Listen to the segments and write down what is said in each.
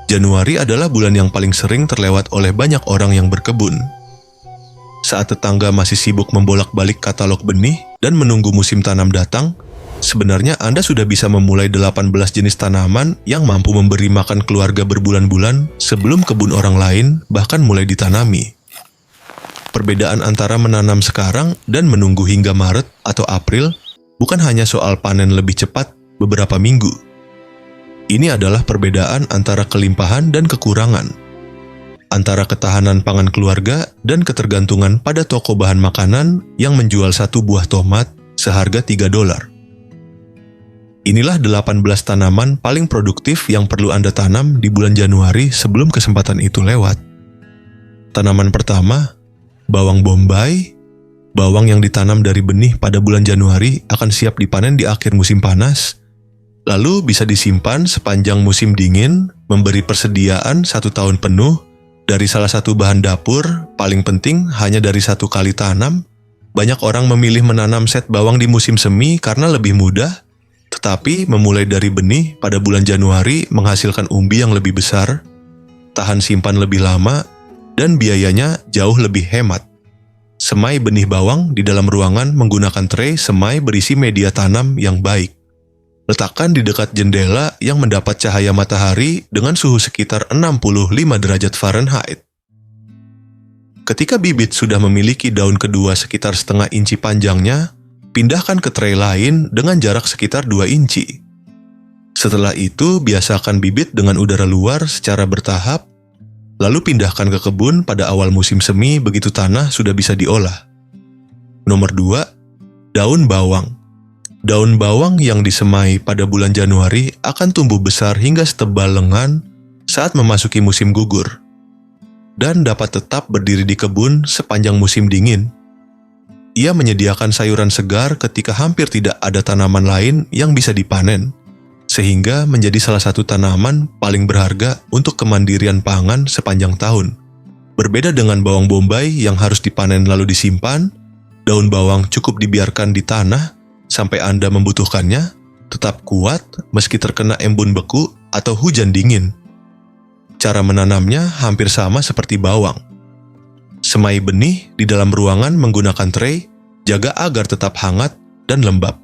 Januari adalah bulan yang paling sering terlewat oleh banyak orang yang berkebun. Saat tetangga masih sibuk membolak-balik katalog benih dan menunggu musim tanam datang, sebenarnya Anda sudah bisa memulai 18 jenis tanaman yang mampu memberi makan keluarga berbulan-bulan sebelum kebun orang lain bahkan mulai ditanami. Perbedaan antara menanam sekarang dan menunggu hingga Maret atau April bukan hanya soal panen lebih cepat beberapa minggu. Ini adalah perbedaan antara kelimpahan dan kekurangan, antara ketahanan pangan keluarga dan ketergantungan pada toko bahan makanan yang menjual satu buah tomat seharga $3. Inilah 18 tanaman paling produktif yang perlu Anda tanam di bulan Januari sebelum kesempatan itu lewat. Tanaman pertama, bawang bombay. Bawang yang ditanam dari benih pada bulan Januari akan siap dipanen di akhir musim panas, lalu bisa disimpan sepanjang musim dingin, memberi persediaan 1 tahun penuh dari salah satu bahan dapur. Paling penting, hanya dari 1 kali tanam. Banyak orang memilih menanam set bawang di musim semi karena lebih mudah, tetapi memulai dari benih pada bulan Januari menghasilkan umbi yang lebih besar, tahan simpan lebih lama, dan biayanya jauh lebih hemat. Semai benih bawang di dalam ruangan menggunakan tray semai berisi media tanam yang baik. Letakkan di dekat jendela yang mendapat cahaya matahari dengan suhu sekitar 65 derajat Fahrenheit. Ketika bibit sudah memiliki daun kedua sekitar setengah inci panjangnya, pindahkan ke tray lain dengan jarak sekitar 2 inci. Setelah itu, biasakan bibit dengan udara luar secara bertahap, lalu pindahkan ke kebun pada awal musim semi begitu tanah sudah bisa diolah. Nomor 2, daun bawang. Daun bawang yang disemai pada bulan Januari akan tumbuh besar hingga setebal lengan saat memasuki musim gugur, dan dapat tetap berdiri di kebun sepanjang musim dingin. Ia menyediakan sayuran segar ketika hampir tidak ada tanaman lain yang bisa dipanen, sehingga menjadi salah satu tanaman paling berharga untuk kemandirian pangan sepanjang tahun. Berbeda dengan bawang bombay yang harus dipanen lalu disimpan, daun bawang cukup dibiarkan di tanah sampai Anda membutuhkannya, tetap kuat meski terkena embun beku atau hujan dingin. Cara menanamnya hampir sama seperti bawang. Semai benih di dalam ruangan menggunakan tray, jaga agar tetap hangat dan lembab.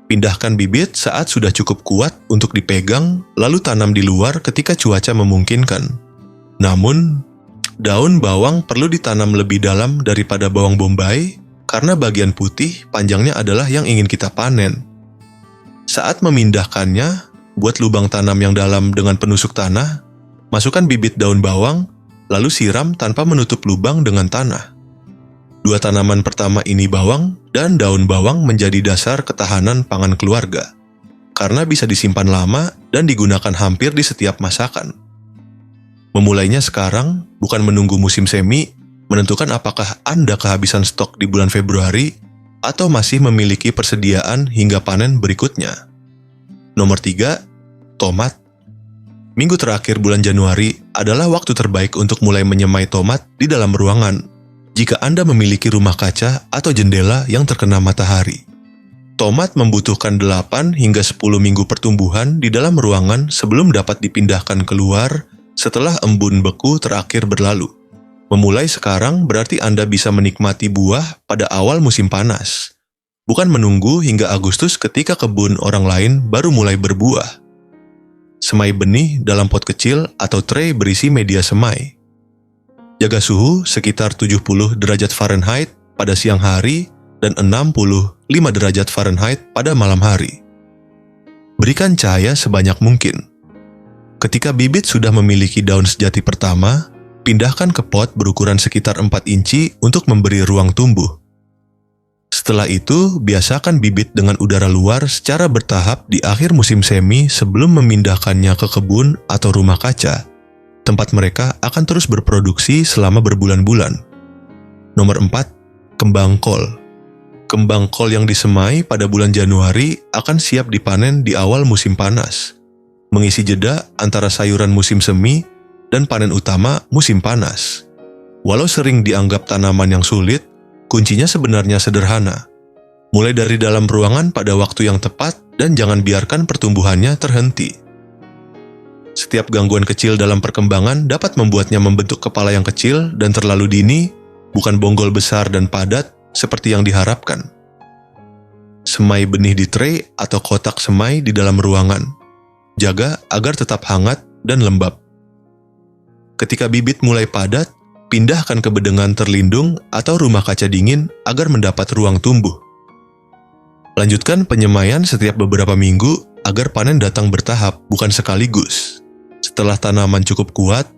Pindahkan bibit saat sudah cukup kuat untuk dipegang, lalu tanam di luar ketika cuaca memungkinkan. Namun, daun bawang perlu ditanam lebih dalam daripada bawang bombay, karena bagian putih panjangnya adalah yang ingin kita panen. Saat memindahkannya, buat lubang tanam yang dalam dengan penusuk tanah, masukkan bibit daun bawang, lalu siram tanpa menutup lubang dengan tanah. 2 tanaman pertama ini bawang dan daun bawang menjadi dasar ketahanan pangan keluarga, karena bisa disimpan lama dan digunakan hampir di setiap masakan. Memulainya sekarang, bukan menunggu musim semi, menentukan apakah Anda kehabisan stok di bulan Februari atau masih memiliki persediaan hingga panen berikutnya. Nomor 3, tomat. Minggu terakhir bulan Januari adalah waktu terbaik untuk mulai menyemai tomat di dalam ruangan, jika Anda memiliki rumah kaca atau jendela yang terkena matahari. Tomat membutuhkan 8 hingga 10 minggu pertumbuhan di dalam ruangan sebelum dapat dipindahkan keluar setelah embun beku terakhir berlalu. Memulai sekarang berarti Anda bisa menikmati buah pada awal musim panas, bukan menunggu hingga Agustus ketika kebun orang lain baru mulai berbuah. Semai benih dalam pot kecil atau tray berisi media semai. Jaga suhu sekitar 70 derajat Fahrenheit pada siang hari dan 65 derajat Fahrenheit pada malam hari. Berikan cahaya sebanyak mungkin. Ketika bibit sudah memiliki daun sejati pertama, pindahkan ke pot berukuran sekitar 4 inci untuk memberi ruang tumbuh. Setelah itu, biasakan bibit dengan udara luar secara bertahap di akhir musim semi sebelum memindahkannya ke kebun atau rumah kaca. Tempat mereka akan terus berproduksi selama berbulan-bulan. Nomor 4, kembang kol. Kembang kol yang disemai pada bulan Januari akan siap dipanen di awal musim panas, mengisi jeda antara sayuran musim semi dan panen utama musim panas. Walau sering dianggap tanaman yang sulit, kuncinya sebenarnya sederhana. Mulai dari dalam ruangan pada waktu yang tepat dan jangan biarkan pertumbuhannya terhenti. Setiap gangguan kecil dalam perkembangan dapat membuatnya membentuk kepala yang kecil dan terlalu dini, bukan bonggol besar dan padat seperti yang diharapkan. Semai benih di tray atau kotak semai di dalam ruangan. Jaga agar tetap hangat dan lembab. Ketika bibit mulai padat, pindahkan ke bedengan terlindung atau rumah kaca dingin agar mendapat ruang tumbuh. Lanjutkan penyemaian setiap beberapa minggu agar panen datang bertahap, bukan sekaligus. Setelah tanaman cukup kuat,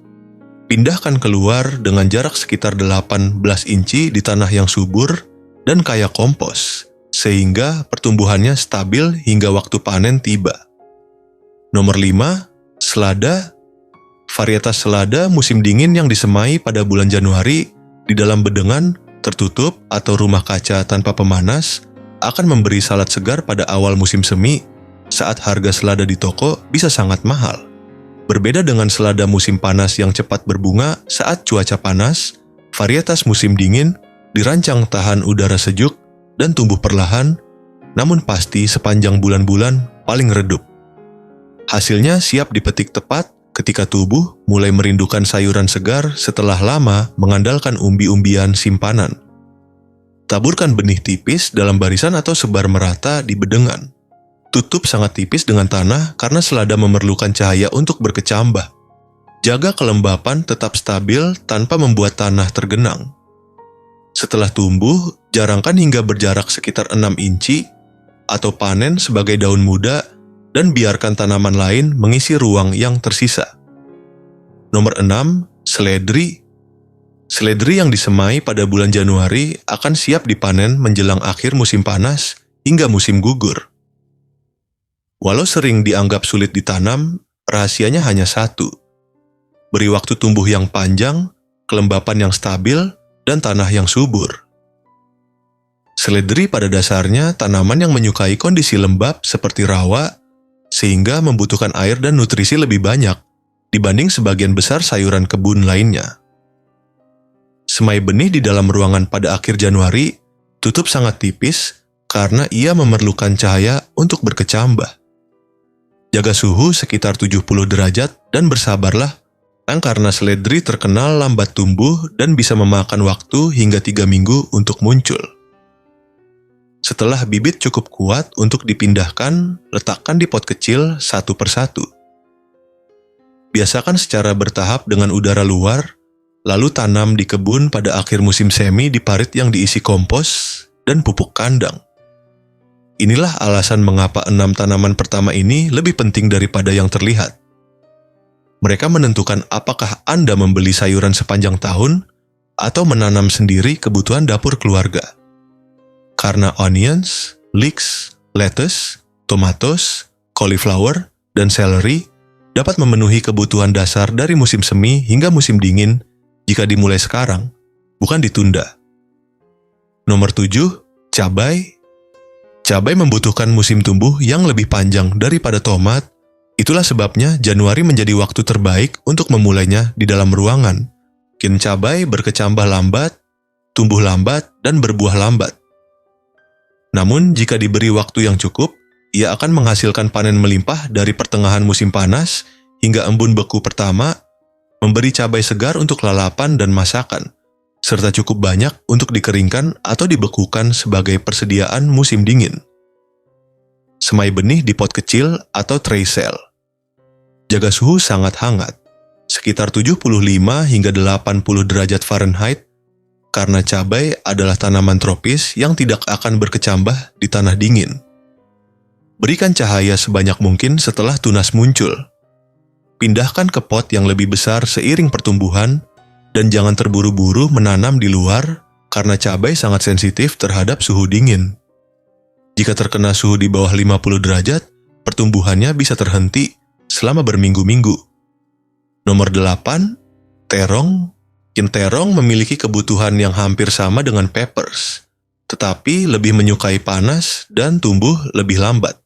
pindahkan keluar dengan jarak sekitar 18 inci di tanah yang subur dan kaya kompos, sehingga pertumbuhannya stabil hingga waktu panen tiba. Nomor 5, selada. Varietas selada musim dingin yang disemai pada bulan Januari di dalam bedengan, tertutup atau rumah kaca tanpa pemanas akan memberi salad segar pada awal musim semi saat harga selada di toko bisa sangat mahal. Berbeda dengan selada musim panas yang cepat berbunga saat cuaca panas, varietas musim dingin dirancang tahan udara sejuk dan tumbuh perlahan, namun pasti sepanjang bulan-bulan paling redup. Hasilnya siap dipetik tepat ketika tubuh mulai merindukan sayuran segar setelah lama mengandalkan umbi-umbian simpanan. Taburkan benih tipis dalam barisan atau sebar merata di bedengan. Tutup sangat tipis dengan tanah karena selada memerlukan cahaya untuk berkecambah. Jaga kelembapan tetap stabil tanpa membuat tanah tergenang. Setelah tumbuh, jarangkan hingga berjarak sekitar 6 inci atau panen sebagai daun muda dan biarkan tanaman lain mengisi ruang yang tersisa. Nomor 6, seledri. Seledri yang disemai pada bulan Januari akan siap dipanen menjelang akhir musim panas hingga musim gugur. Walau sering dianggap sulit ditanam, rahasianya hanya satu. Beri waktu tumbuh yang panjang, kelembapan yang stabil, dan tanah yang subur. Seledri pada dasarnya tanaman yang menyukai kondisi lembab seperti rawa, sehingga membutuhkan air dan nutrisi lebih banyak dibanding sebagian besar sayuran kebun lainnya. Semai benih di dalam ruangan pada akhir Januari tutup sangat tipis karena ia memerlukan cahaya untuk berkecambah. Jaga suhu sekitar 70 derajat dan bersabarlah, karena seledri terkenal lambat tumbuh dan bisa memakan waktu hingga 3 minggu untuk muncul. Setelah bibit cukup kuat untuk dipindahkan, letakkan di pot kecil satu persatu. Biasakan secara bertahap dengan udara luar, lalu tanam di kebun pada akhir musim semi di parit yang diisi kompos dan pupuk kandang. Inilah alasan mengapa 6 tanaman pertama ini lebih penting daripada yang terlihat. Mereka menentukan apakah Anda membeli sayuran sepanjang tahun atau menanam sendiri kebutuhan dapur keluarga. Karena onions, leeks, lettuce, tomatoes, cauliflower, dan celery dapat memenuhi kebutuhan dasar dari musim semi hingga musim dingin jika dimulai sekarang, bukan ditunda. Nomor 7, cabai. Cabai membutuhkan musim tumbuh yang lebih panjang daripada tomat. Itulah sebabnya Januari menjadi waktu terbaik untuk memulainya di dalam ruangan. Kin cabai berkecambah lambat, tumbuh lambat, dan berbuah lambat. Namun, jika diberi waktu yang cukup, ia akan menghasilkan panen melimpah dari pertengahan musim panas hingga embun beku pertama, memberi cabai segar untuk lalapan dan masakan, serta cukup banyak untuk dikeringkan atau dibekukan sebagai persediaan musim dingin. Semai benih di pot kecil atau tray cell. Jaga suhu sangat hangat, sekitar 75 hingga 80 derajat Fahrenheit, karena cabai adalah tanaman tropis yang tidak akan berkecambah di tanah dingin. Berikan cahaya sebanyak mungkin setelah tunas muncul. Pindahkan ke pot yang lebih besar seiring pertumbuhan, dan jangan terburu-buru menanam di luar karena cabai sangat sensitif terhadap suhu dingin. Jika terkena suhu di bawah 50 derajat, pertumbuhannya bisa terhenti selama berminggu-minggu. Nomor 8, terong. Terong memiliki kebutuhan yang hampir sama dengan peppers, tetapi lebih menyukai panas dan tumbuh lebih lambat.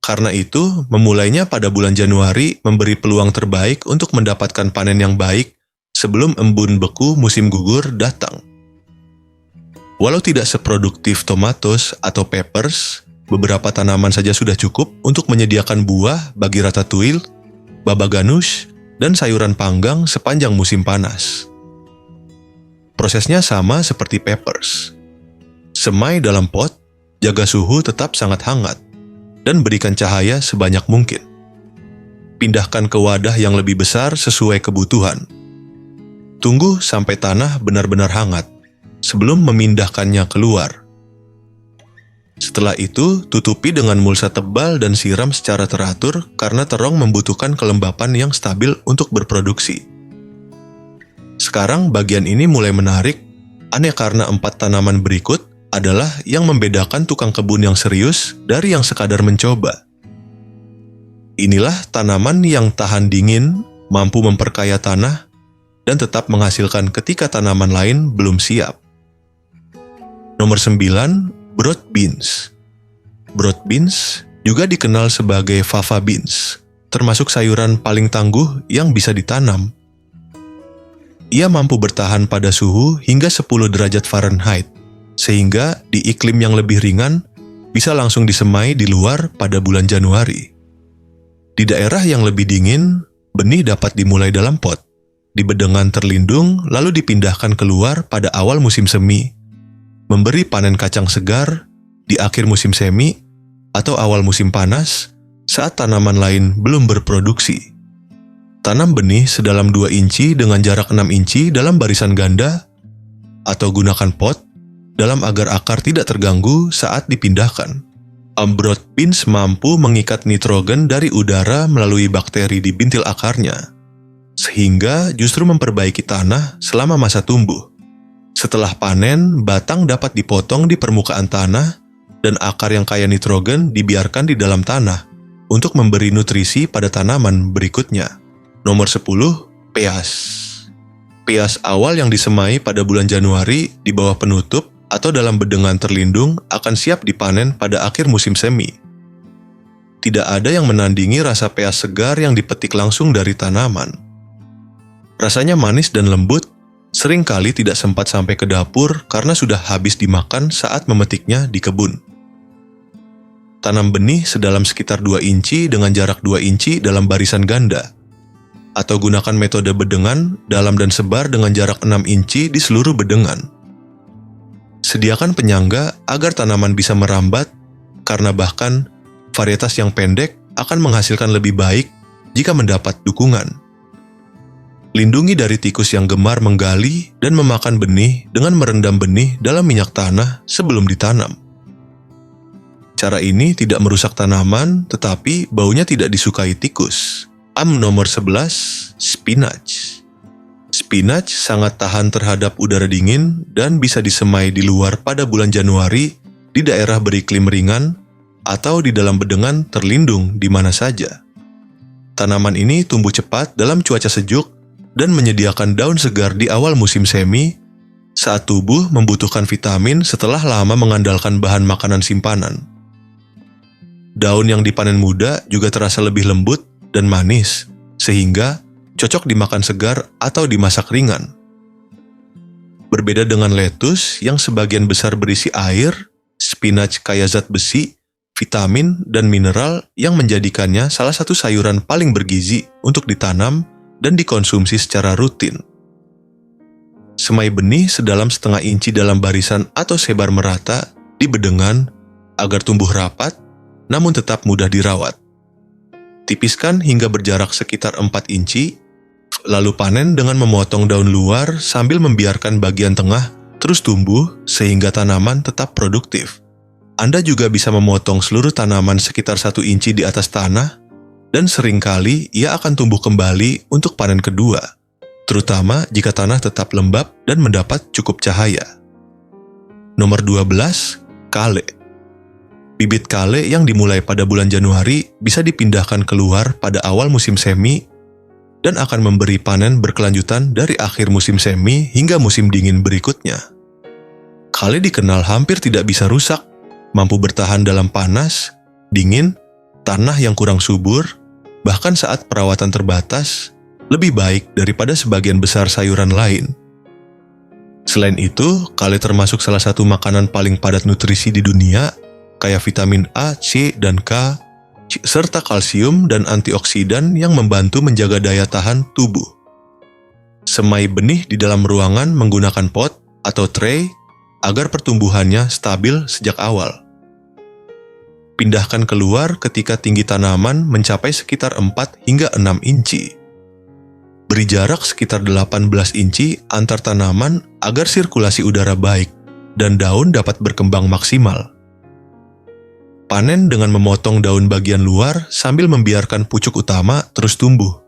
Karena itu, memulainya pada bulan Januari memberi peluang terbaik untuk mendapatkan panen yang baik sebelum embun beku musim gugur datang. Walau tidak seproduktif tomatos atau peppers, beberapa tanaman saja sudah cukup untuk menyediakan buah bagi ratatouille, baba ganoush, dan sayuran panggang sepanjang musim panas. Prosesnya sama seperti peppers. Semai dalam pot, jaga suhu tetap sangat hangat, dan berikan cahaya sebanyak mungkin. Pindahkan ke wadah yang lebih besar sesuai kebutuhan. Tunggu sampai tanah benar-benar hangat sebelum memindahkannya keluar. Setelah itu, tutupi dengan mulsa tebal dan siram secara teratur karena terong membutuhkan kelembapan yang stabil untuk berproduksi. Sekarang bagian ini mulai menarik, aneh karena 4 tanaman berikut adalah yang membedakan tukang kebun yang serius dari yang sekadar mencoba. Inilah tanaman yang tahan dingin, mampu memperkaya tanah, dan tetap menghasilkan ketika tanaman lain belum siap. Nomor 9, broad beans. Broad beans juga dikenal sebagai fava beans, termasuk sayuran paling tangguh yang bisa ditanam. Ia mampu bertahan pada suhu hingga 10 derajat Fahrenheit, sehingga di iklim yang lebih ringan bisa langsung disemai di luar pada bulan Januari. Di daerah yang lebih dingin, benih dapat dimulai dalam pot, di bedengan terlindung lalu dipindahkan keluar pada awal musim semi, memberi panen kacang segar di akhir musim semi atau awal musim panas saat tanaman lain belum berproduksi. Tanam benih sedalam 2 inci dengan jarak 6 inci dalam barisan ganda atau gunakan pot dalam agar akar tidak terganggu saat dipindahkan. Broad beans mampu mengikat nitrogen dari udara melalui bakteri di bintil akarnya, sehingga justru memperbaiki tanah selama masa tumbuh. Setelah panen, batang dapat dipotong di permukaan tanah dan akar yang kaya nitrogen dibiarkan di dalam tanah untuk memberi nutrisi pada tanaman berikutnya. Nomor 10, peas. Peas awal yang disemai pada bulan Januari di bawah penutup atau dalam bedengan terlindung akan siap dipanen pada akhir musim semi. Tidak ada yang menandingi rasa peas segar yang dipetik langsung dari tanaman. Rasanya manis dan lembut, seringkali tidak sempat sampai ke dapur karena sudah habis dimakan saat memetiknya di kebun. Tanam benih sedalam sekitar 2 inci dengan jarak 2 inci dalam barisan ganda, atau gunakan metode bedengan dalam dan sebar dengan jarak 6 inci di seluruh bedengan. Sediakan penyangga agar tanaman bisa merambat, karena bahkan varietas yang pendek akan menghasilkan lebih baik jika mendapat dukungan. Lindungi dari tikus yang gemar menggali dan memakan benih dengan merendam benih dalam minyak tanah sebelum ditanam. Cara ini tidak merusak tanaman, tetapi baunya tidak disukai tikus. Nomor 11, spinach. Spinach sangat tahan terhadap udara dingin dan bisa disemai di luar pada bulan Januari di daerah beriklim ringan atau di dalam bedengan terlindung di mana saja. Tanaman ini tumbuh cepat dalam cuaca sejuk dan menyediakan daun segar di awal musim semi saat tubuh membutuhkan vitamin setelah lama mengandalkan bahan makanan simpanan. Daun yang dipanen muda juga terasa lebih lembut dan manis, sehingga cocok dimakan segar atau dimasak ringan. Berbeda dengan lettuce yang sebagian besar berisi air, spinach kaya zat besi, vitamin, dan mineral yang menjadikannya salah satu sayuran paling bergizi untuk ditanam dan dikonsumsi secara rutin. Semai benih sedalam setengah inci dalam barisan atau sebar merata di bedengan agar tumbuh rapat namun tetap mudah dirawat. Tipiskan hingga berjarak sekitar 4 inci, lalu panen dengan memotong daun luar sambil membiarkan bagian tengah terus tumbuh sehingga tanaman tetap produktif. Anda juga bisa memotong seluruh tanaman sekitar 1 inci di atas tanah, dan seringkali ia akan tumbuh kembali untuk panen kedua, terutama jika tanah tetap lembab dan mendapat cukup cahaya. Nomor 12, kale. Bibit kale yang dimulai pada bulan Januari bisa dipindahkan keluar pada awal musim semi dan akan memberi panen berkelanjutan dari akhir musim semi hingga musim dingin berikutnya. Kale dikenal hampir tidak bisa rusak, mampu bertahan dalam panas, dingin, tanah yang kurang subur, bahkan saat perawatan terbatas, lebih baik daripada sebagian besar sayuran lain. Selain itu, kale termasuk salah satu makanan paling padat nutrisi di dunia, kaya vitamin A, C, dan K, serta kalsium dan antioksidan yang membantu menjaga daya tahan tubuh. Semai benih di dalam ruangan menggunakan pot atau tray agar pertumbuhannya stabil sejak awal. Pindahkan keluar ketika tinggi tanaman mencapai sekitar 4 hingga 6 inci. Beri jarak sekitar 18 inci antar tanaman agar sirkulasi udara baik dan daun dapat berkembang maksimal. Panen dengan memotong daun bagian luar sambil membiarkan pucuk utama terus tumbuh.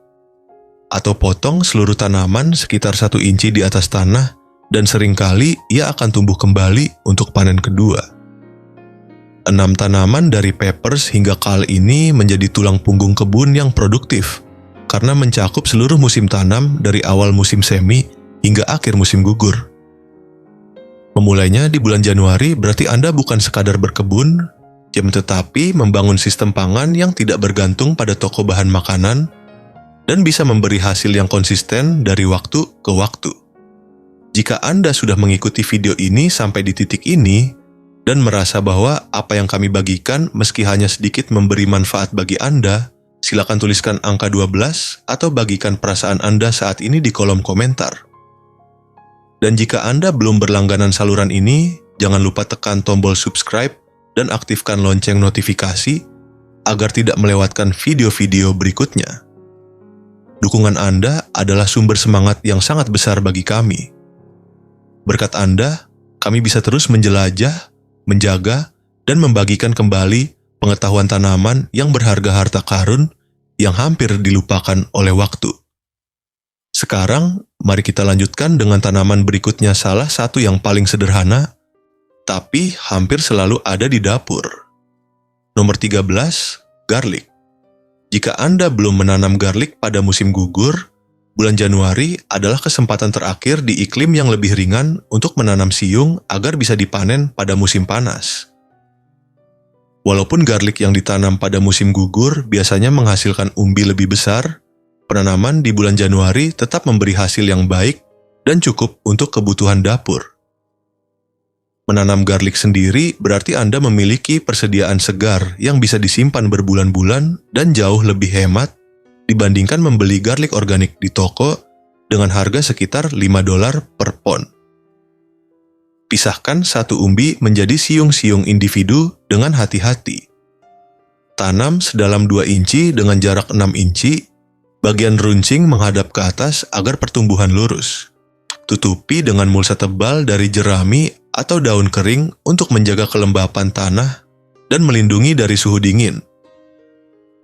Atau potong seluruh tanaman sekitar 1 inci di atas tanah dan seringkali ia akan tumbuh kembali untuk panen kedua. 6 tanaman dari peppers hingga kale ini menjadi tulang punggung kebun yang produktif karena mencakup seluruh musim tanam dari awal musim semi hingga akhir musim gugur. Memulainya di bulan Januari berarti Anda bukan sekadar berkebun, tetapi membangun sistem pangan yang tidak bergantung pada toko bahan makanan dan bisa memberi hasil yang konsisten dari waktu ke waktu. Jika Anda sudah mengikuti video ini sampai di titik ini dan merasa bahwa apa yang kami bagikan meski hanya sedikit memberi manfaat bagi Anda, silakan tuliskan angka 12 atau bagikan perasaan Anda saat ini di kolom komentar. Dan jika Anda belum berlangganan saluran ini, jangan lupa tekan tombol subscribe dan aktifkan lonceng notifikasi agar tidak melewatkan video-video berikutnya. Dukungan Anda adalah sumber semangat yang sangat besar bagi kami. Berkat Anda, kami bisa terus menjelajah, menjaga, dan membagikan kembali pengetahuan tanaman yang berharga harta karun yang hampir dilupakan oleh waktu. Sekarang, mari kita lanjutkan dengan tanaman berikutnya, salah satu yang paling sederhana, tapi hampir selalu ada di dapur. Nomor 13, garlic. Jika Anda belum menanam garlic pada musim gugur, bulan Januari adalah kesempatan terakhir di iklim yang lebih ringan untuk menanam siung agar bisa dipanen pada musim panas. Walaupun garlic yang ditanam pada musim gugur biasanya menghasilkan umbi lebih besar, penanaman di bulan Januari tetap memberi hasil yang baik dan cukup untuk kebutuhan dapur. Menanam garlic sendiri berarti Anda memiliki persediaan segar yang bisa disimpan berbulan-bulan dan jauh lebih hemat dibandingkan membeli garlic organik di toko dengan harga sekitar $5 per pon. Pisahkan satu umbi menjadi siung-siung individu dengan hati-hati. Tanam sedalam 2 inci dengan jarak 6 inci, bagian runcing menghadap ke atas agar pertumbuhan lurus. Tutupi dengan mulsa tebal dari jerami atau daun kering untuk menjaga kelembapan tanah dan melindungi dari suhu dingin.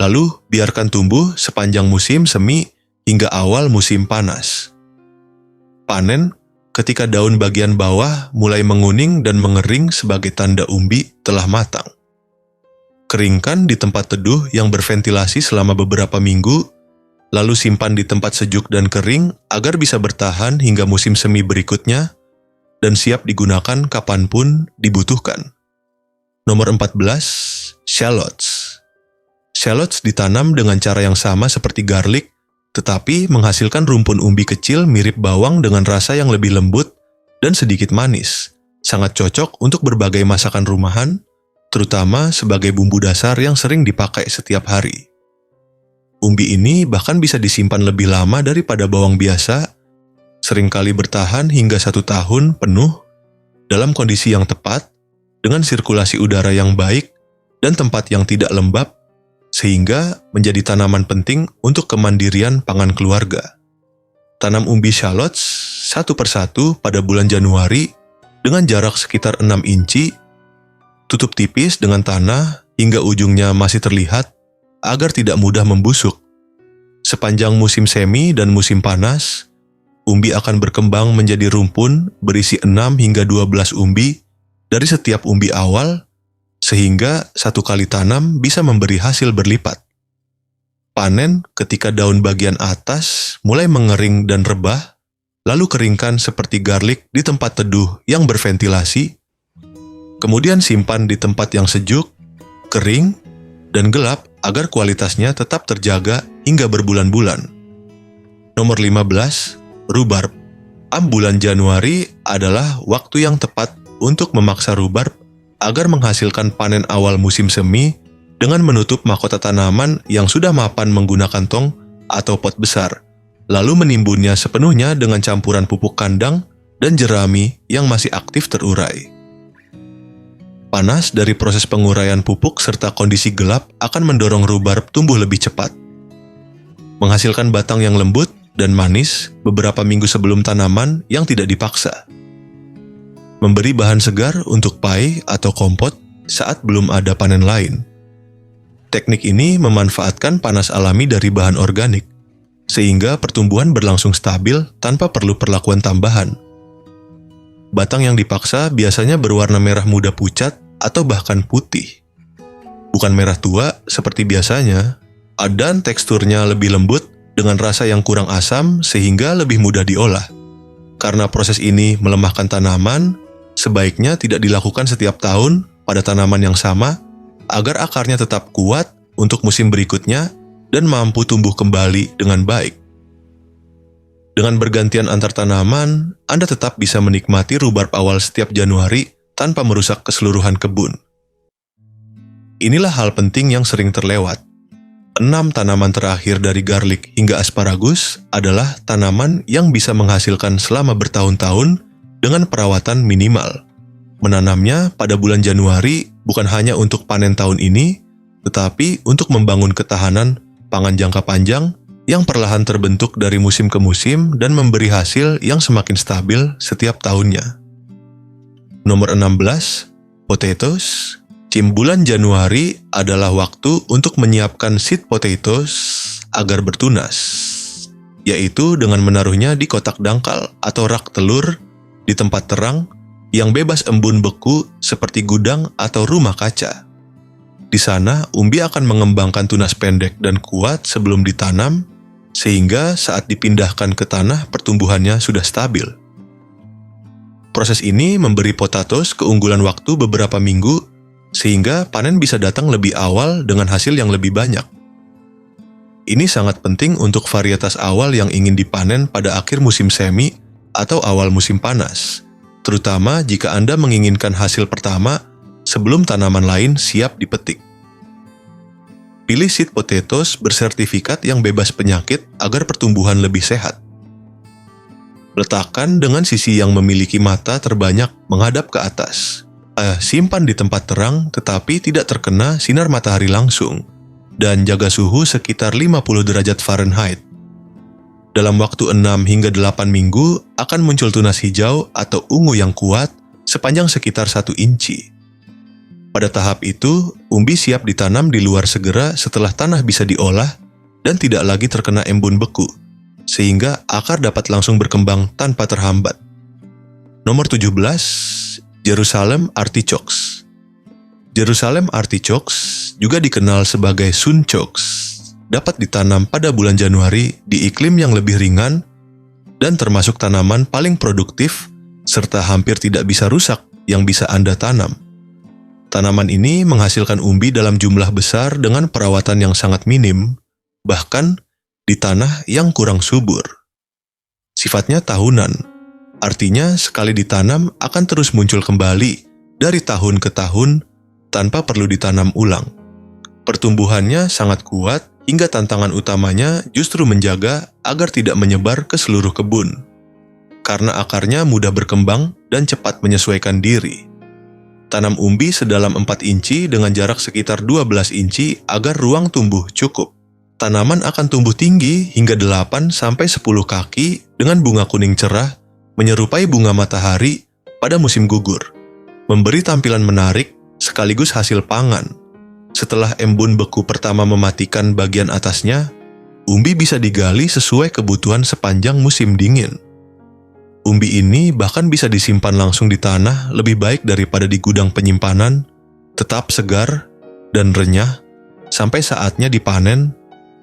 Lalu, biarkan tumbuh sepanjang musim semi hingga awal musim panas. Panen ketika daun bagian bawah mulai menguning dan mengering sebagai tanda umbi telah matang. Keringkan di tempat teduh yang berventilasi selama beberapa minggu, lalu simpan di tempat sejuk dan kering agar bisa bertahan hingga musim semi berikutnya dan siap digunakan kapanpun dibutuhkan. Nomor 14, shallots. Shallots ditanam dengan cara yang sama seperti garlic, tetapi menghasilkan rumpun umbi kecil mirip bawang dengan rasa yang lebih lembut dan sedikit manis. Sangat cocok untuk berbagai masakan rumahan, terutama sebagai bumbu dasar yang sering dipakai setiap hari. Umbi ini bahkan bisa disimpan lebih lama daripada bawang biasa, seringkali bertahan hingga 1 tahun penuh dalam kondisi yang tepat, dengan sirkulasi udara yang baik dan tempat yang tidak lembab, sehingga menjadi tanaman penting untuk kemandirian pangan keluarga. Tanam umbi shallots satu persatu pada bulan Januari dengan jarak sekitar 6 inci, tutup tipis dengan tanah hingga ujungnya masih terlihat agar tidak mudah membusuk. Sepanjang musim semi dan musim panas, umbi akan berkembang menjadi rumpun berisi 6 hingga 12 umbi dari setiap umbi awal, sehingga satu kali tanam bisa memberi hasil berlipat. Panen ketika daun bagian atas mulai mengering dan rebah, lalu keringkan seperti garlic di tempat teduh yang berventilasi, kemudian simpan di tempat yang sejuk, kering, dan gelap agar kualitasnya tetap terjaga hingga berbulan-bulan. Nomor 15, rhubarb. Bulan Januari adalah waktu yang tepat untuk memaksa rhubarb agar menghasilkan panen awal musim semi dengan menutup mahkota tanaman yang sudah mapan menggunakan tong atau pot besar, lalu menimbunnya sepenuhnya dengan campuran pupuk kandang dan jerami yang masih aktif terurai. Panas dari proses penguraian pupuk serta kondisi gelap akan mendorong rhubarb tumbuh lebih cepat, menghasilkan batang yang lembut dan manis beberapa minggu sebelum tanaman yang tidak dipaksa. Memberi bahan segar untuk pai atau kompot saat belum ada panen lain. Teknik ini memanfaatkan panas alami dari bahan organik, sehingga pertumbuhan berlangsung stabil tanpa perlu perlakuan tambahan. Batang yang dipaksa biasanya berwarna merah muda pucat atau bahkan putih. Bukan merah tua seperti biasanya, dan teksturnya lebih lembut dengan rasa yang kurang asam sehingga lebih mudah diolah. Karena proses ini melemahkan tanaman, sebaiknya tidak dilakukan setiap tahun pada tanaman yang sama agar akarnya tetap kuat untuk musim berikutnya dan mampu tumbuh kembali dengan baik. Dengan bergantian antar tanaman, Anda tetap bisa menikmati rhubarb awal setiap Januari tanpa merusak keseluruhan kebun. Inilah hal penting yang sering terlewat. 6 tanaman terakhir dari garlic hingga asparagus adalah tanaman yang bisa menghasilkan selama bertahun-tahun dengan perawatan minimal. Menanamnya pada bulan Januari bukan hanya untuk panen tahun ini, tetapi untuk membangun ketahanan pangan jangka panjang yang perlahan terbentuk dari musim ke musim dan memberi hasil yang semakin stabil setiap tahunnya. Nomor 16, potatoes. Bulan Januari adalah waktu untuk menyiapkan seed potatoes agar bertunas, yaitu dengan menaruhnya di kotak dangkal atau rak telur di tempat terang yang bebas embun beku seperti gudang atau rumah kaca. Di sana, umbi akan mengembangkan tunas pendek dan kuat sebelum ditanam, sehingga saat dipindahkan ke tanah pertumbuhannya sudah stabil. Proses ini memberi potatoes keunggulan waktu beberapa minggu, sehingga panen bisa datang lebih awal dengan hasil yang lebih banyak. Ini sangat penting untuk varietas awal yang ingin dipanen pada akhir musim semi atau awal musim panas, terutama jika Anda menginginkan hasil pertama sebelum tanaman lain siap dipetik. Pilih seed potatoes bersertifikat yang bebas penyakit agar pertumbuhan lebih sehat. Letakkan dengan sisi yang memiliki mata terbanyak menghadap ke atas. Simpan di tempat terang tetapi tidak terkena sinar matahari langsung, dan jaga suhu sekitar 50 derajat Fahrenheit. Dalam waktu 6 hingga 8 minggu akan muncul tunas hijau atau ungu yang kuat sepanjang sekitar 1 inci. Pada tahap itu, umbi siap ditanam di luar segera setelah tanah bisa diolah dan tidak lagi terkena embun beku, sehingga akar dapat langsung berkembang tanpa terhambat. Nomor 17, Jerusalem artichokes. Jerusalem artichokes juga dikenal sebagai sunchokes. Dapat ditanam pada bulan Januari di iklim yang lebih ringan dan termasuk tanaman paling produktif serta hampir tidak bisa rusak yang bisa Anda tanam. Tanaman ini menghasilkan umbi dalam jumlah besar dengan perawatan yang sangat minim, bahkan di tanah yang kurang subur. Sifatnya tahunan, artinya sekali ditanam akan terus muncul kembali dari tahun ke tahun tanpa perlu ditanam ulang. Pertumbuhannya sangat kuat, hingga tantangan utamanya justru menjaga agar tidak menyebar ke seluruh kebun, karena akarnya mudah berkembang dan cepat menyesuaikan diri. Tanam umbi sedalam 4 inci dengan jarak sekitar 12 inci agar ruang tumbuh cukup. Tanaman akan tumbuh tinggi hingga 8-10 kaki dengan bunga kuning cerah menyerupai bunga matahari pada musim gugur, memberi tampilan menarik sekaligus hasil pangan. Setelah embun beku pertama mematikan bagian atasnya, umbi bisa digali sesuai kebutuhan sepanjang musim dingin. Umbi ini bahkan bisa disimpan langsung di tanah lebih baik daripada di gudang penyimpanan, tetap segar dan renyah sampai saatnya dipanen,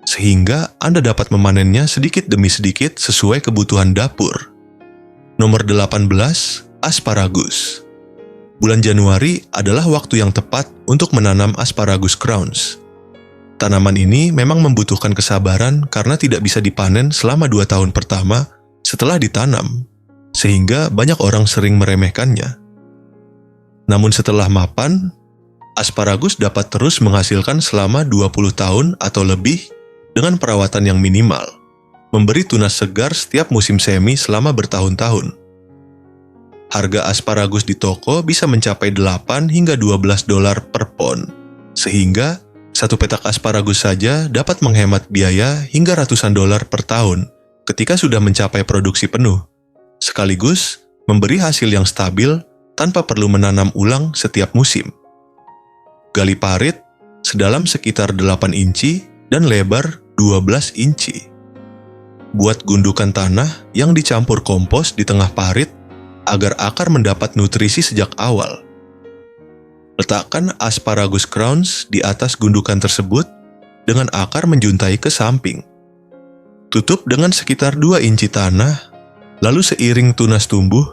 sehingga Anda dapat memanennya sedikit demi sedikit sesuai kebutuhan dapur. Nomor 18, asparagus. Bulan Januari adalah waktu yang tepat untuk menanam asparagus crowns. Tanaman ini memang membutuhkan kesabaran karena tidak bisa dipanen selama 2 tahun pertama setelah ditanam, sehingga banyak orang sering meremehkannya. Namun setelah mapan, Asparagus dapat terus menghasilkan selama 20 tahun atau lebih dengan perawatan yang minimal, memberi tunas segar setiap musim semi selama bertahun-tahun. Harga asparagus di toko bisa mencapai 8 hingga 12 dolar per pon, sehingga satu petak asparagus saja dapat menghemat biaya hingga ratusan dolar per tahun ketika sudah mencapai produksi penuh, sekaligus memberi hasil yang stabil tanpa perlu menanam ulang setiap musim. Gali parit sedalam sekitar 8 inci dan lebar 12 inci. Buat gundukan tanah yang dicampur kompos di tengah parit agar akar mendapat nutrisi sejak awal. Letakkan asparagus crowns di atas gundukan tersebut dengan akar menjuntai ke samping. Tutup dengan sekitar 2 inci tanah, lalu seiring tunas tumbuh,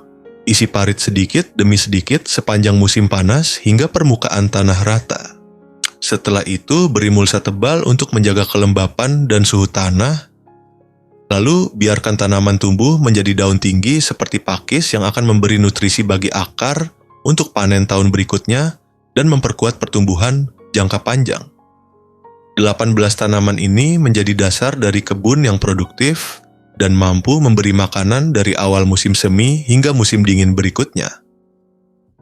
isi parit sedikit demi sedikit sepanjang musim panas hingga permukaan tanah rata. Setelah itu, beri mulsa tebal untuk menjaga kelembapan dan suhu tanah. Lalu, biarkan tanaman tumbuh menjadi daun tinggi seperti pakis yang akan memberi nutrisi bagi akar untuk panen tahun berikutnya dan memperkuat pertumbuhan jangka panjang. 18 tanaman ini menjadi dasar dari kebun yang produktif dan mampu memberi makanan dari awal musim semi hingga musim dingin berikutnya.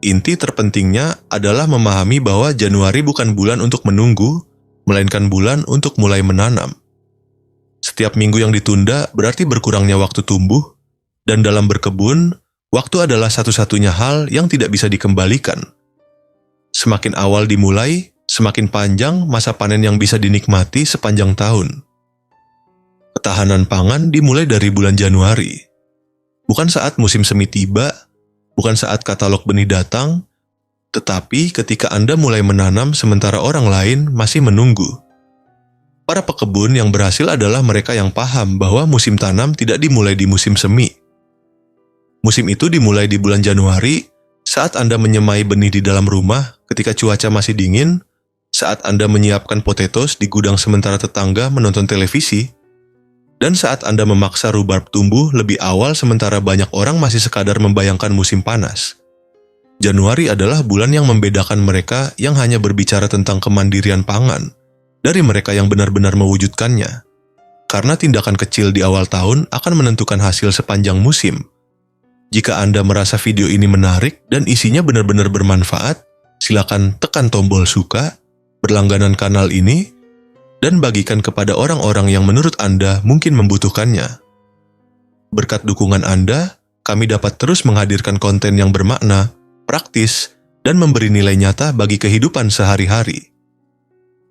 Inti terpentingnya adalah memahami bahwa Januari bukan bulan untuk menunggu, melainkan bulan untuk mulai menanam. Setiap minggu yang ditunda berarti berkurangnya waktu tumbuh, dan dalam berkebun, waktu adalah satu-satunya hal yang tidak bisa dikembalikan. Semakin awal dimulai, semakin panjang masa panen yang bisa dinikmati sepanjang tahun. Ketahanan pangan dimulai dari bulan Januari. Bukan saat musim semi tiba, bukan saat katalog benih datang, tetapi ketika Anda mulai menanam sementara orang lain masih menunggu. Para pekebun yang berhasil adalah mereka yang paham bahwa musim tanam tidak dimulai di musim semi. Musim itu dimulai di bulan Januari saat Anda menyemai benih di dalam rumah ketika cuaca masih dingin, saat Anda menyiapkan potatoes di gudang sementara tetangga menonton televisi, dan saat Anda memaksa rhubarb tumbuh lebih awal sementara banyak orang masih sekadar membayangkan musim panas. Januari adalah bulan yang membedakan mereka yang hanya berbicara tentang kemandirian pangan dari mereka yang benar-benar mewujudkannya. Karena tindakan kecil di awal tahun akan menentukan hasil sepanjang musim. Jika Anda merasa video ini menarik dan isinya benar-benar bermanfaat, silakan tekan tombol suka, berlangganan kanal ini, dan bagikan kepada orang-orang yang menurut Anda mungkin membutuhkannya. Berkat dukungan Anda, kami dapat terus menghadirkan konten yang bermakna, praktis, dan memberi nilai nyata bagi kehidupan sehari-hari.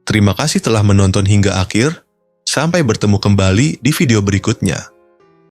Terima kasih telah menonton hingga akhir. Sampai bertemu kembali di video berikutnya.